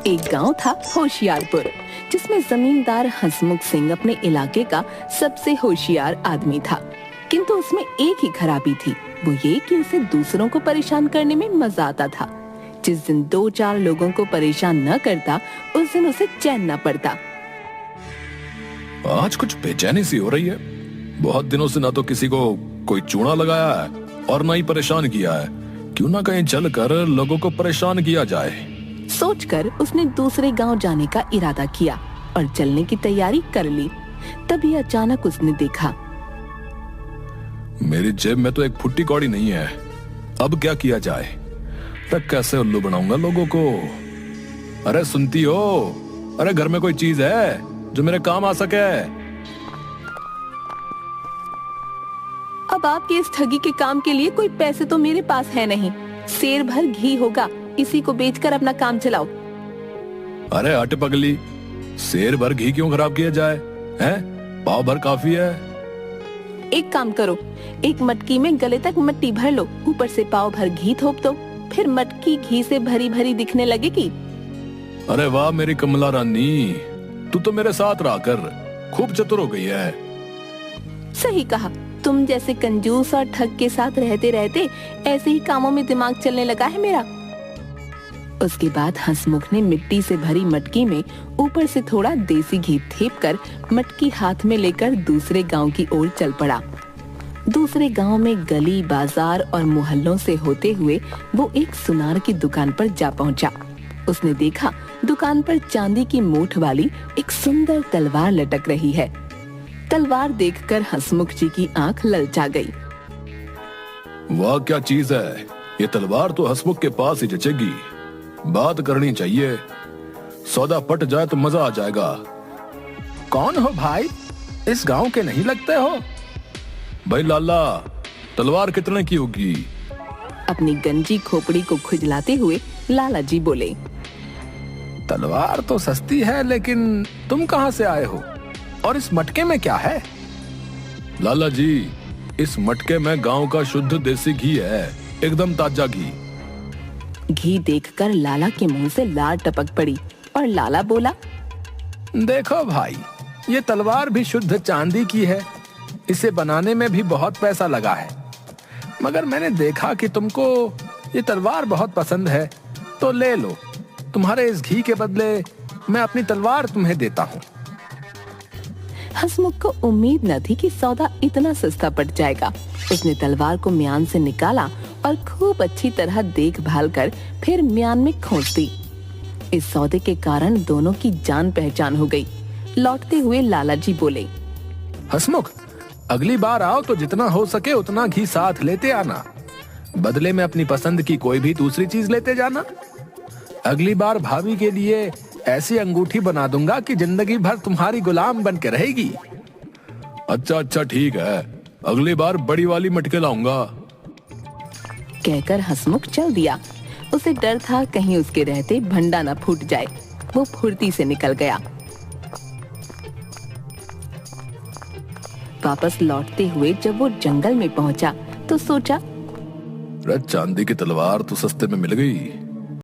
एक गांव था होशियारपुर, जिसमें जमींदार हंसमुख सिंह अपने इलाके का सबसे होशियार आदमी था। किंतु उसमें एक ही खराबी थी, वो ये कि उसे दूसरों को परेशान करने में मजा आता था। जिस दिन 2-4 लोगों को परेशान न करता, उस दिन उसे चैन न पड़ता। आज कुछ बेचैनी सी हो रही है। बहुत दिनों से ना तो किसी को कोई चूना लगाया है और ना ही परेशान किया है। क्यों ना कहीं चलकर लोगों को परेशान किया जाए। सोचकर उसने दूसरे गांव जाने का इरादा किया और चलने की तैयारी कर ली। तभी अचानक उसने देखा, मेरी जेब में तो एक फुट्टी कौड़ी नहीं है। अब क्या किया जाए? तब कैसे उल्लू बनाऊंगा लोगों को? अरे सुनती हो? अरे घर में कोई चीज है जो मेरे काम आ सके? अब आपके इस ठगी के काम के लिए कोई पैसे तो मेरे पास है नहीं। सेर भर घी होगा, इसी को बेचकर अपना काम चलाओ। अरे हट पगली, सेर भर घी क्यों खराब किया जाए? हैं? पाव भर काफी है। एक काम करो, एक मटकी में गले तक मिट्टी भर लो, ऊपर से पाव भर घी थोप दो, फिर मटकी घी से भरी भरी दिखने लगेगी। अरे वाह मेरी कमला रानी, तू तो मेरे साथ रहकर खूब चतुर हो गई है। सही कहा, तुम जैसे कंजूस और ठग के साथ रहते रहते ऐसे ही कामों में दिमाग चलने लगा है मेरा। उसके बाद हंसमुख ने मिट्टी से भरी मटकी में ऊपर से थोड़ा देसी घी थेप कर मटकी हाथ में लेकर दूसरे गांव की ओर चल पड़ा। दूसरे गांव में गली, बाजार और मोहल्लों से होते हुए वो एक सुनार की दुकान पर जा पहुंचा। उसने देखा दुकान पर चांदी की मूठ वाली एक सुंदर तलवार लटक रही है। तलवार देखकर हंसमुख जी की आंख ललचा गई। वाह क्या चीज है ये तलवार, तो हंसमुख के पास ही जचेगी। बात करनी चाहिए, सौदा पट जाए तो मजा आ जाएगा। कौन हो भाई? इस गांव के नहीं लगते हो? भाई लाला, तलवार कितने की होगी? अपनी गंजी खोपड़ी को खुजलाते हुए लाला जी बोले, तलवार तो सस्ती है, लेकिन तुम कहां से आए हो और इस मटके में क्या है? लाला जी, इस मटके में गांव का शुद्ध देसी घी है, एकदम ताजा घी। घी देखकर लाला के मुंह से लार टपक पड़ी और लाला बोला, देखो भाई, ये तलवार भी शुद्ध चांदी की है। इसे बनाने में भी बहुत पैसा लगा है, मगर मैंने देखा कि तुमको ये तलवार बहुत पसंद है, तो ले लो। तुम्हारे इस घी के बदले मैं अपनी तलवार तुम्हें देता हूँ। हंसमुख को उम्मीद न थी कि सौदा इतना सस्ता पड़ जाएगा। उसने तलवार को म्यान से निकाला और खूब अच्छी तरह देखभाल कर फिर म्यान में खोस दी। इस सौदे के कारण दोनों की जान पहचान हो गई। लौटते हुए लाला जी बोले, हंसमुख, अगली बार आओ तो जितना हो सके उतना घी साथ लेते आना। बदले में अपनी पसंद की कोई भी दूसरी चीज लेते जाना। अगली बार भाभी के लिए ऐसी अंगूठी बना दूंगा कि जिंदगी भर तुम्हारी गुलाम बन के रहेगी। अच्छा अच्छा ठीक है, अगली बार बड़ी वाली मटके लाऊंगा। कहकर हंसमुख चल दिया। उसे डर था कहीं उसके रहते भंडा न फूट जाए। वो फुर्ती से निकल गया। वापस लौटते हुए जब वो जंगल में पहुंचा तो सोचा, चांदी की तलवार तो सस्ते में मिल गई।